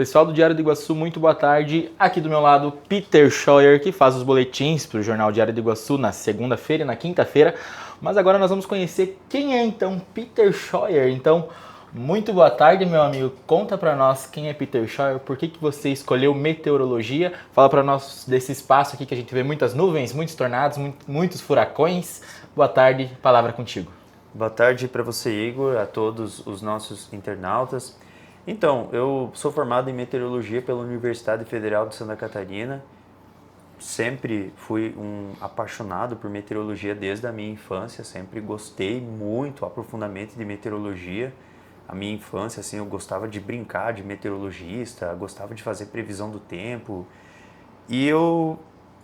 Pessoal do Diário do Iguaçu, muito boa tarde. Aqui do meu lado, Peter Scheuer, que faz os boletins para o Jornal Diário do Iguaçu na segunda-feira e na quinta-feira. Mas agora nós vamos conhecer quem é então Peter Scheuer. Então, muito boa tarde, meu amigo. Conta para nós quem é Peter Scheuer, por que você escolheu meteorologia. Fala para nós desse espaço aqui que a gente vê muitas nuvens, muitos tornados, muitos furacões. Boa tarde, palavra contigo. Boa tarde para você, Igor, a todos os nossos internautas. Então, eu sou formado em meteorologia pela Universidade Federal de Santa Catarina. Sempre fui um apaixonado por meteorologia desde a minha infância, sempre gostei muito, aprofundadamente de meteorologia. A minha infância, assim, eu gostava de brincar de meteorologista, gostava de fazer previsão do tempo. E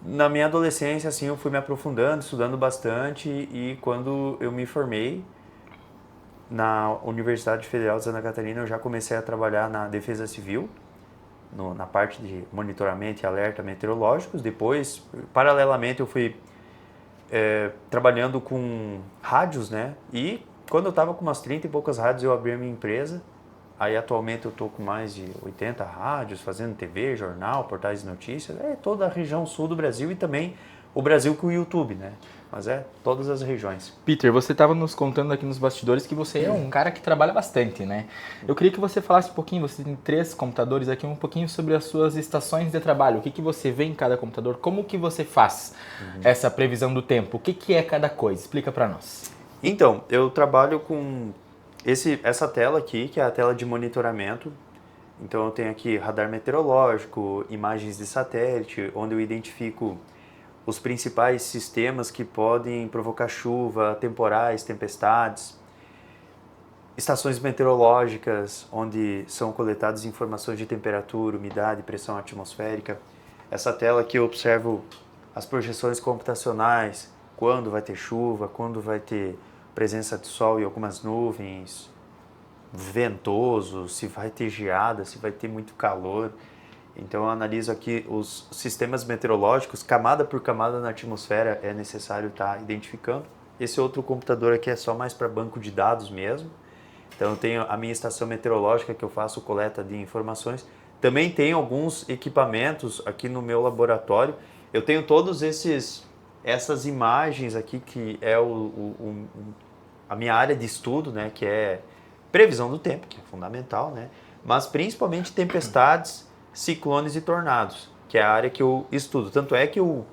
na minha adolescência, assim, eu fui me aprofundando, estudando bastante e quando eu me formei na Universidade Federal de Santa Catarina, eu já comecei a trabalhar na Defesa Civil, na parte de monitoramento e alerta meteorológicos. Depois, paralelamente, eu fui trabalhando com rádios, né? E quando eu estava com umas 30 e poucas rádios, eu abri a minha empresa. Aí, atualmente, eu estou com mais de 80 rádios, fazendo TV, jornal, portais de notícias. É toda a região sul do Brasil e também o Brasil com o YouTube, né? Mas todas as regiões. Peter, você estava nos contando aqui nos bastidores que você é um cara que trabalha bastante, né? Eu queria que você falasse um pouquinho, você tem 3 computadores aqui, um pouquinho sobre as suas estações de trabalho. O que você vê em cada computador? Como que você faz essa previsão do tempo? O que é cada coisa? Explica para nós. Então, eu trabalho com essa tela aqui, que é a tela de monitoramento. Então, eu tenho aqui radar meteorológico, imagens de satélite, onde eu identifico os principais sistemas que podem provocar chuva, temporais, tempestades, estações meteorológicas, onde são coletadas informações de temperatura, umidade, pressão atmosférica. Essa tela aqui eu observo as projeções computacionais, quando vai ter chuva, quando vai ter presença de sol e algumas nuvens, ventoso, se vai ter geada, se vai ter muito calor. Então eu analiso aqui os sistemas meteorológicos, camada por camada na atmosfera é necessário estar identificando. Esse outro computador aqui é só mais para banco de dados mesmo. Então eu tenho a minha estação meteorológica que eu faço coleta de informações. Também tenho alguns equipamentos aqui no meu laboratório. Eu tenho todos essas imagens aqui que é a minha área de estudo, né, que é previsão do tempo, que é fundamental, né, mas principalmente tempestades, ciclones e tornados, que é a área que eu estudo. Tanto é que eu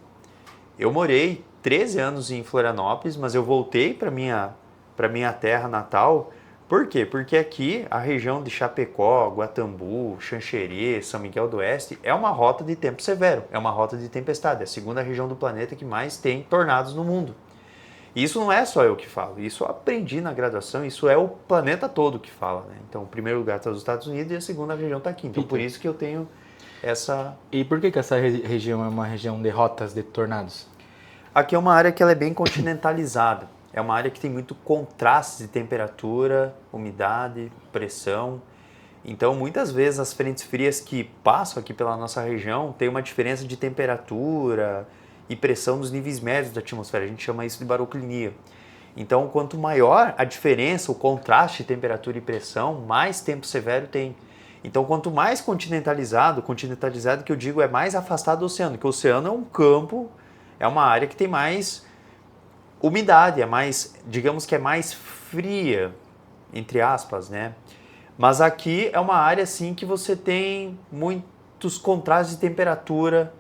morei 13 anos em Florianópolis, mas eu voltei para minha terra natal. Por quê? Porque aqui a região de Chapecó, Guatambu, Xanxerê, São Miguel do Oeste é uma rota de tempo severo, é uma rota de tempestade, é a segunda região do planeta que mais tem tornados no mundo. E isso não é só eu que falo, isso eu aprendi na graduação, isso é o planeta todo que fala, né? Então, o primeiro lugar está nos Estados Unidos e a segunda região está aqui. Então, por isso que eu tenho essa... E por que essa região é uma região de rotas de tornados? Aqui é uma área que ela é bem continentalizada. É uma área que tem muito contraste de temperatura, umidade, pressão. Então, muitas vezes, as frentes frias que passam aqui pela nossa região têm uma diferença de temperatura e pressão nos níveis médios da atmosfera. A gente chama isso de baroclinia. Então, quanto maior a diferença, o contraste de temperatura e pressão, mais tempo severo tem. Então, quanto mais continentalizado que eu digo é mais afastado do oceano, que o oceano é um campo, é uma área que tem mais umidade, é mais, digamos que é mais fria, entre aspas, né? Mas aqui é uma área, assim, que você tem muitos contrastes de temperatura,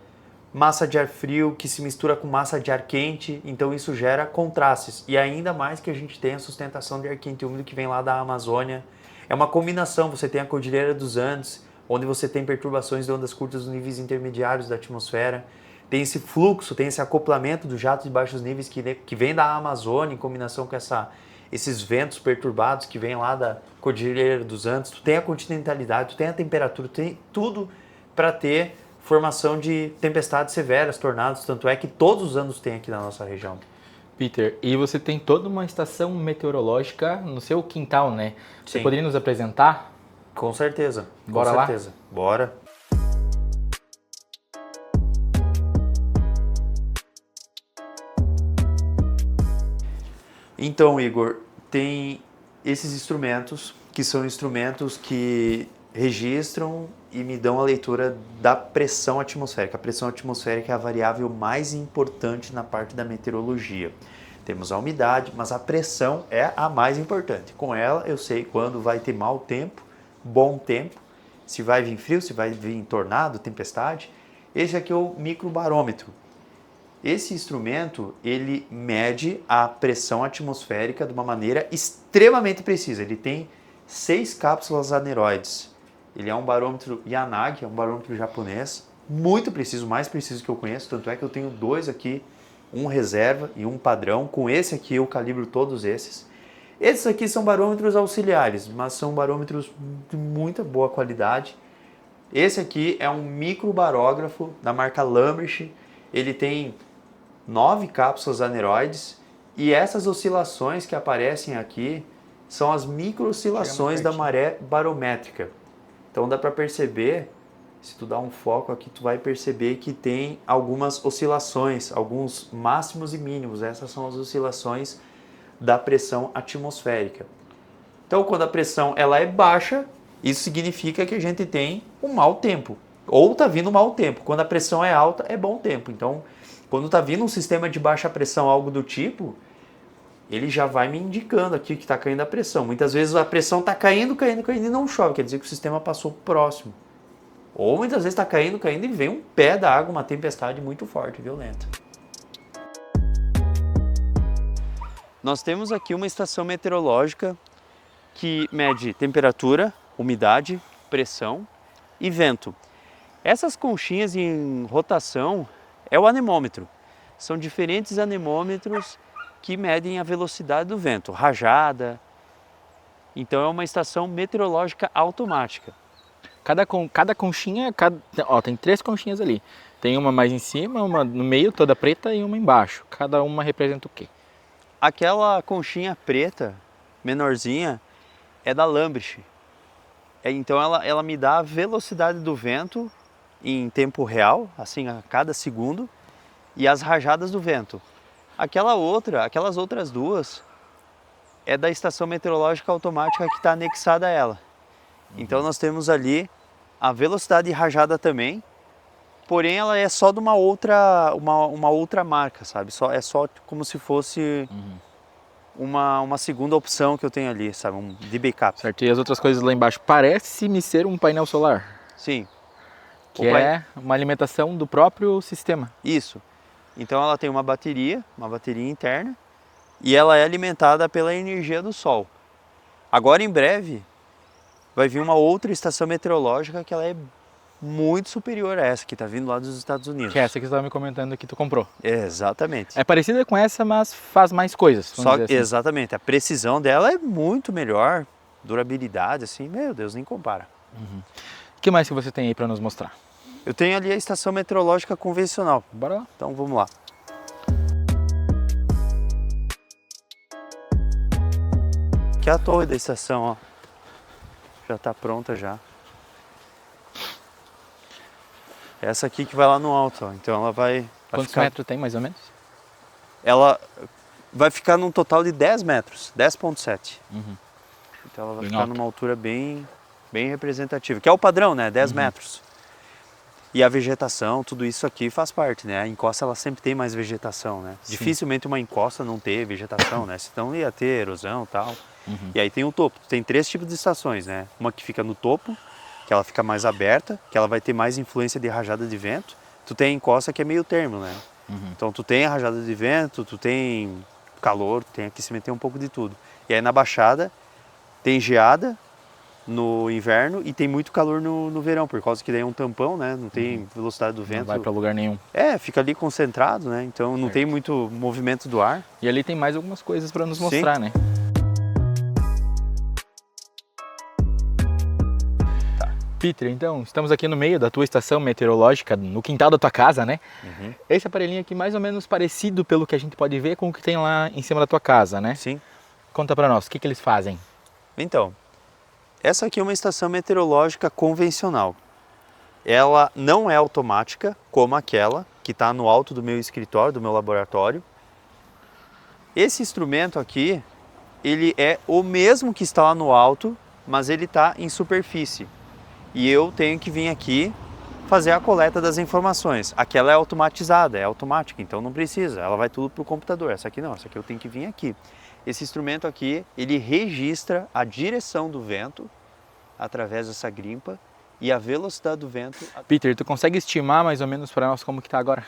massa de ar frio que se mistura com massa de ar quente, então isso gera contrastes. E ainda mais que a gente tem a sustentação de ar quente e úmido que vem lá da Amazônia. É uma combinação, você tem a Cordilheira dos Andes, onde você tem perturbações de ondas curtas nos níveis intermediários da atmosfera. Tem esse fluxo, tem esse acoplamento do jato de baixos níveis que vem da Amazônia em combinação com esses ventos perturbados que vem lá da Cordilheira dos Andes. Tu tem a continentalidade, tu tem a temperatura, tu tem tudo para ter formação de tempestades severas, tornados, tanto é que todos os anos tem aqui na nossa região. Peter, e você tem toda uma estação meteorológica no seu quintal, né? Você Sim. poderia nos apresentar? Com certeza. Bora com lá? certeza. Bora. Então, Igor, tem esses instrumentos, que são instrumentos que registram e me dão a leitura da pressão atmosférica. A pressão atmosférica é a variável mais importante na parte da meteorologia. Temos a umidade, mas a pressão é a mais importante. Com ela eu sei quando vai ter mau tempo, bom tempo, se vai vir frio, se vai vir tornado, tempestade. Esse aqui é o microbarômetro. Esse instrumento, ele mede a pressão atmosférica de uma maneira extremamente precisa. Ele tem 6 cápsulas aneroides. Ele é um barômetro Yanagi, é um barômetro japonês, muito preciso, mais preciso que eu conheço, tanto é que eu tenho 2 aqui, um reserva e um padrão. Com esse aqui eu calibro todos esses. Esses aqui são barômetros auxiliares, mas são barômetros de muita boa qualidade. Esse aqui é um microbarógrafo da marca Lambrich. Ele tem 9 cápsulas aneroides e essas oscilações que aparecem aqui são as micro-oscilações da maré barométrica. Então dá para perceber, se tu dá um foco aqui, tu vai perceber que tem algumas oscilações, alguns máximos e mínimos. Essas são as oscilações da pressão atmosférica. Então quando a pressão ela é baixa, isso significa que a gente tem um mau tempo. Ou está vindo um mau tempo. Quando a pressão é alta, é bom tempo. Então, quando está vindo um sistema de baixa pressão, algo do tipo, ele já vai me indicando aqui que está caindo a pressão. Muitas vezes a pressão está caindo e não chove. Quer dizer que o sistema passou próximo. Ou muitas vezes está caindo e vem um pé da água, uma tempestade muito forte, violenta. Nós temos aqui uma estação meteorológica que mede temperatura, umidade, pressão e vento. Essas conchinhas em rotação é o anemômetro. São diferentes anemômetros que medem a velocidade do vento, rajada. Então é uma estação meteorológica automática. Cada conchinha, tem 3 conchinhas ali. Tem uma mais em cima, uma no meio, toda preta, e uma embaixo. Cada uma representa o quê? Aquela conchinha preta, menorzinha, é da Lambrich. Então ela me dá a velocidade do vento em tempo real, assim a cada segundo, e as rajadas do vento. Aquelas outras 2 é da estação meteorológica automática que está anexada a ela. Então nós temos ali a velocidade de rajada também, porém ela é só de uma outra marca, sabe? É só como se fosse uma segunda opção que eu tenho ali, sabe? De backup. Certo, e as outras coisas lá embaixo parece-me ser um painel solar. Sim. Que é uma alimentação do próprio sistema. Isso. Então ela tem uma bateria interna, e ela é alimentada pela energia do sol. Agora em breve vai vir uma outra estação meteorológica que ela é muito superior a essa que está vindo lá dos Estados Unidos. Que é essa que você estava me comentando que tu comprou. Exatamente. É parecida com essa, mas faz mais coisas. Assim. Exatamente. A precisão dela é muito melhor, durabilidade, assim, meu Deus, nem compara. O que mais que você tem aí para nos mostrar? Eu tenho ali a estação meteorológica convencional. Bora lá. Então vamos lá. Aqui é a torre da estação, ó. Já está pronta já. Essa aqui que vai lá no alto, ó. Então ela vai Quantos metros tem mais ou menos? Ela vai ficar num total de 10 metros, 10,7. Então ela vai ficar numa altura bem representativa, que é o padrão, né? 10 metros. E a vegetação, tudo isso aqui faz parte, né? A encosta ela sempre tem mais vegetação, né? Sim. Dificilmente uma encosta não ter vegetação, né? Senão ia ter erosão e tal. E aí tem o topo. Tem 3 tipos de estações, né? Uma que fica no topo, que ela fica mais aberta, que ela vai ter mais influência de rajada de vento. Tu tem a encosta que é meio termo, né? Então tu tem a rajada de vento, tu tem calor, tem aquecimento, tem um pouco de tudo. E aí na baixada tem geada no inverno e tem muito calor no verão, por causa que daí é um tampão, né? Não tem velocidade do vento. Não vai para lugar nenhum. Fica ali concentrado, né? Então não tem muito movimento do ar. E ali tem mais algumas coisas para nos mostrar, né? Peter, então, estamos aqui no meio da tua estação meteorológica, no quintal da tua casa, né? Esse aparelhinho aqui mais ou menos parecido, pelo que a gente pode ver, com o que tem lá em cima da tua casa, né? Sim. Conta pra nós, o que eles fazem? Então, essa aqui é uma estação meteorológica convencional. Ela não é automática, como aquela que está no alto do meu escritório, do meu laboratório. Esse instrumento aqui, ele é o mesmo que está lá no alto, mas ele está em superfície. e eu tenho que vir aqui fazer a coleta das informações. Aquela é automatizada, é automática, então não precisa, ela vai tudo para o computador. Essa aqui não, essa aqui eu tenho que vir aqui. Esse instrumento aqui, ele registra a direção do vento através dessa grimpa e a velocidade do vento. Peter, tu consegue estimar mais ou menos para nós como que está agora?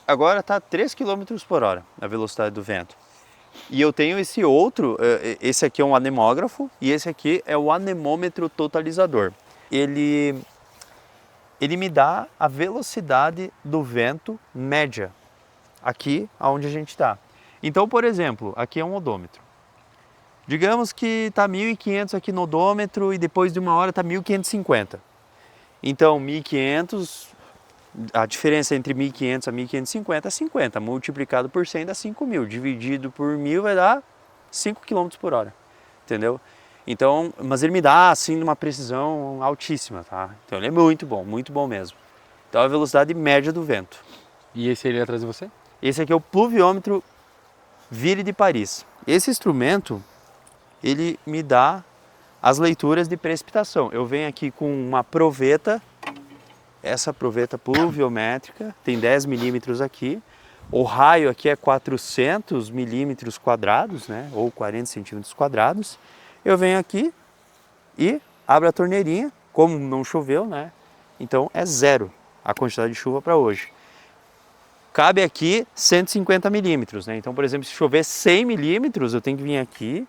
Agora está 3 km por hora a velocidade do vento. E eu tenho esse outro, esse aqui é um anemógrafo e esse aqui é o anemômetro totalizador. Ele me dá a velocidade do vento média aqui onde a gente está. Então, por exemplo, aqui é um odômetro. Digamos que está 1.500 aqui no odômetro e depois de uma hora está 1.550. Então, 1.500, a diferença entre 1.500 a 1.550 é 50. Multiplicado por 100 dá 5.000. Dividido por 1.000 vai dar 5 km por hora. Entendeu? Então, mas ele me dá assim uma precisão altíssima, tá? Então ele é muito bom mesmo. Então a velocidade média do vento. E esse ele atrás de você? Esse aqui é o pluviômetro Ville de Paris. Esse instrumento, ele me dá as leituras de precipitação. Eu venho aqui com uma proveta, essa proveta pluviométrica, tem 10 milímetros aqui. O raio aqui é 400 milímetros quadrados, né? Ou 40 centímetros quadrados. Eu venho aqui e abro a torneirinha, como não choveu, né? Então é zero a quantidade de chuva para hoje. Cabe aqui 150 milímetros, né? Então, por exemplo, se chover 100 milímetros, eu tenho que vir aqui,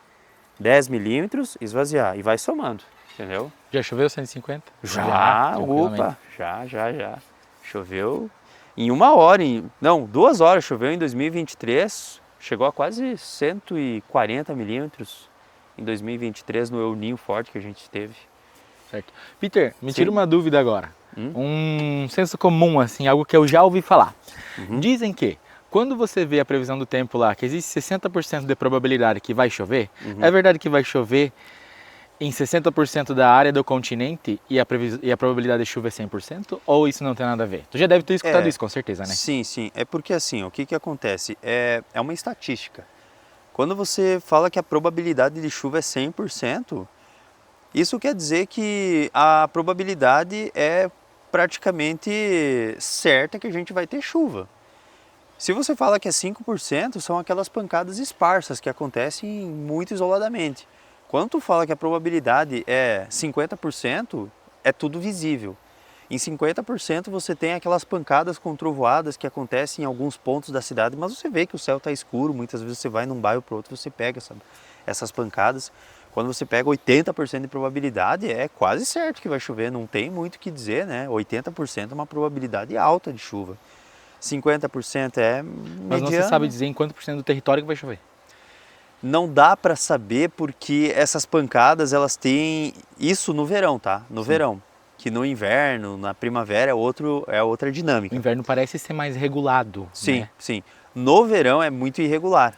10 milímetros, esvaziar. E vai somando, entendeu? Já choveu 150? Já, opa, já. Choveu em 1 hora, não, 2 horas choveu em 2023, chegou a quase 140 milímetros. Em 2023, no El Niño forte que a gente teve. Certo. Peter, me tira uma dúvida agora. Um senso comum, assim, algo que eu já ouvi falar. Dizem que, quando você vê a previsão do tempo lá, que existe 60% de probabilidade que vai chover, é verdade que vai chover em 60% da área do continente e a probabilidade de chuva é 100%? Ou isso não tem nada a ver? Tu já deve ter escutado isso, com certeza, né? Sim. É porque assim, o que acontece? É uma estatística. Quando você fala que a probabilidade de chuva é 100%, isso quer dizer que a probabilidade é praticamente certa que a gente vai ter chuva. Se você fala que é 5%, são aquelas pancadas esparsas que acontecem muito isoladamente. Quando tu fala que a probabilidade é 50%, é tudo visível. Em 50% você tem aquelas pancadas com trovoadas que acontecem em alguns pontos da cidade, mas você vê que o céu está escuro, muitas vezes você vai num bairro para outro, você pega essas pancadas. Quando você pega 80% de probabilidade, é quase certo que vai chover, não tem muito o que dizer, né? 80% é uma probabilidade alta de chuva. 50% é mediana. Mas não se sabe dizer em quanto por cento do território que vai chover. Não dá para saber porque essas pancadas, elas têm isso no verão, tá? No verão. Que no inverno, na primavera é outra dinâmica. O inverno parece ser mais regulado. Sim, né? sim. No verão é muito irregular.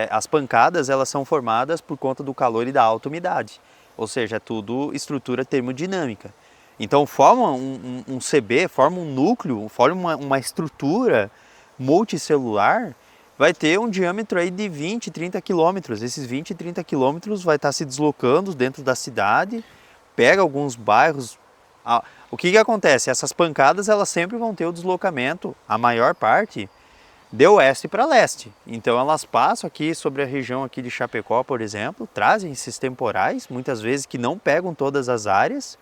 As pancadas elas são formadas por conta do calor e da alta umidade. Ou seja, é tudo estrutura termodinâmica. Então forma um CB, forma um núcleo, forma uma estrutura multicelular, vai ter um diâmetro aí de 20, 30 quilômetros. Esses 20, 30 quilômetros vai estar se deslocando dentro da cidade, pega alguns bairros. O que acontece? Essas pancadas elas sempre vão ter o deslocamento, a maior parte, de oeste para leste. Então elas passam aqui sobre a região aqui de Chapecó, por exemplo, trazem esses temporais, muitas vezes que não pegam todas as áreas,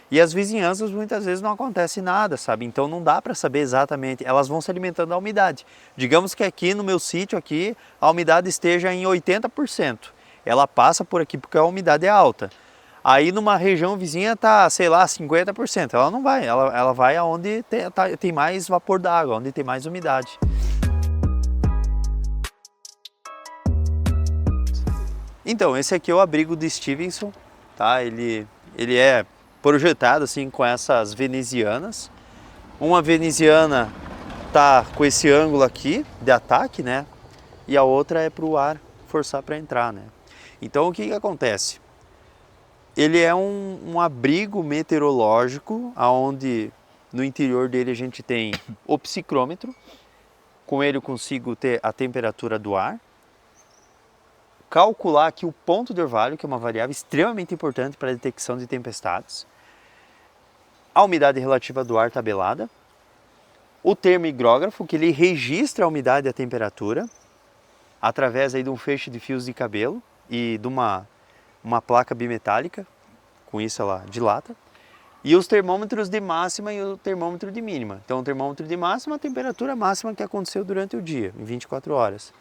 e as vizinhanças muitas vezes não acontece nada, sabe? Então não dá para saber exatamente, elas vão se alimentando da umidade. Digamos que aqui no meu sítio aqui a umidade esteja em 80%. Ela passa por aqui porque a umidade é alta. Aí numa região vizinha tá, sei lá, 50%. Ela não vai, ela vai aonde tem mais vapor d'água, onde tem mais umidade. Então, esse aqui é o abrigo do Stevenson, tá? Ele é projetado assim com essas venezianas. Uma veneziana tá com esse ângulo aqui de ataque, né? E a outra é para o ar forçar para entrar, né? Então o que acontece? Ele é um abrigo meteorológico, onde no interior dele a gente tem o psicrômetro. Com ele eu consigo ter a temperatura do ar. Calcular aqui o ponto de orvalho, que é uma variável extremamente importante para a detecção de tempestades. a umidade relativa do ar tabelada, o termigrógrafo, que ele registra a umidade e a temperatura, através aí de um feixe de fios de cabelo e de uma placa bimetálica, com isso ela dilata, e os termômetros de máxima e o termômetro de mínima. Então o termômetro de máxima, a temperatura máxima que aconteceu durante o dia, em 24 horas.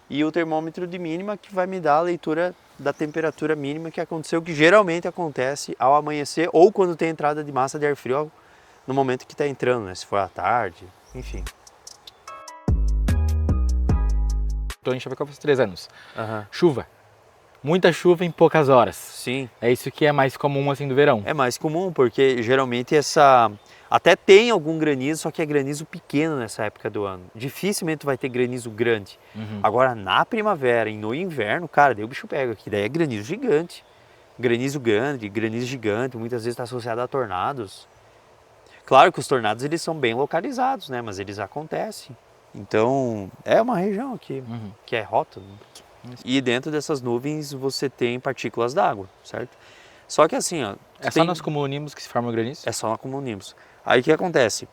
E o termômetro de mínima que vai me dar a leitura da temperatura mínima que aconteceu, que geralmente acontece ao amanhecer ou quando tem entrada de massa de ar frio no momento que está entrando, né? Se for à tarde, enfim. Estou em Chapecó faz 3 anos. Uhum. Chuva. Muita chuva em poucas horas. Sim. É isso que é mais comum assim do verão. É mais comum, porque geralmente até tem algum granizo, só que é granizo pequeno nessa época do ano. Dificilmente vai ter granizo grande. Agora na primavera e no inverno, cara, daí o bicho pega, que daí é granizo gigante. Granizo grande, granizo gigante, muitas vezes está associado a tornados. Claro que os tornados eles são bem localizados, né? Mas eles acontecem. Então é uma região aqui que é rótulo. E dentro dessas nuvens você tem partículas d'água, certo? Só que assim, ó... Só nos cumulonimbus que se forma o granizo? É só na cumulonimbus. Aí o que acontece?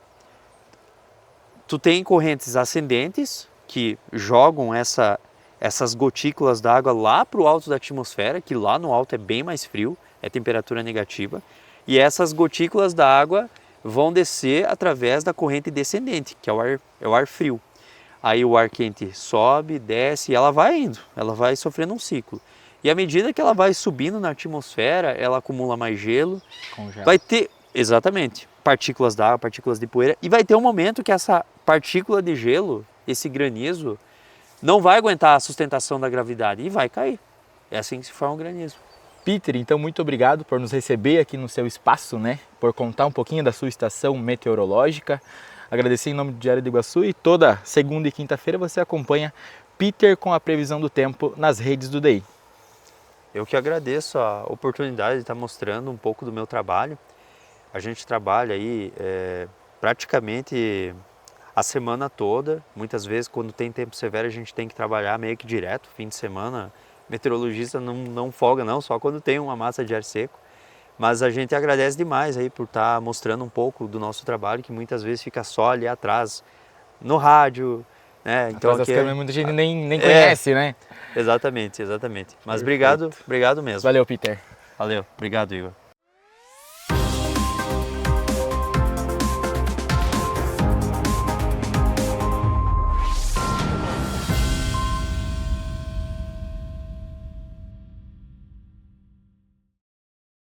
Tu tem correntes ascendentes que jogam essas gotículas d'água lá para o alto da atmosfera, que lá no alto é bem mais frio, é temperatura negativa. E essas gotículas d'água vão descer através da corrente descendente, que é o ar frio. Aí o ar quente sobe, desce e ela vai indo, ela vai sofrendo um ciclo. E à medida que ela vai subindo na atmosfera, ela acumula mais gelo. Congela. Vai ter, exatamente, partículas d'água, partículas de poeira. E vai ter um momento que essa partícula de gelo, esse granizo, não vai aguentar a sustentação da gravidade e vai cair. É assim que se forma o granizo. Peter, então muito obrigado por nos receber aqui no seu espaço, né? Por contar um pouquinho da sua estação meteorológica. Agradecer em nome do Diário do Iguaçu e toda segunda e quinta-feira você acompanha Peter com a previsão do tempo nas redes do DI. Eu que agradeço a oportunidade de estar mostrando um pouco do meu trabalho. A gente trabalha aí praticamente a semana toda. Muitas vezes quando tem tempo severo a gente tem que trabalhar meio que direto, fim de semana. Meteorologista não folga não, só quando tem uma massa de ar seco. Mas a gente agradece demais aí por estar mostrando um pouco do nosso trabalho, que muitas vezes fica só ali atrás, no rádio, né? Então aqui câmeras, muita gente nem conhece, né? Exatamente. Mas obrigado mesmo. Valeu, Peter. Valeu, obrigado, Igor.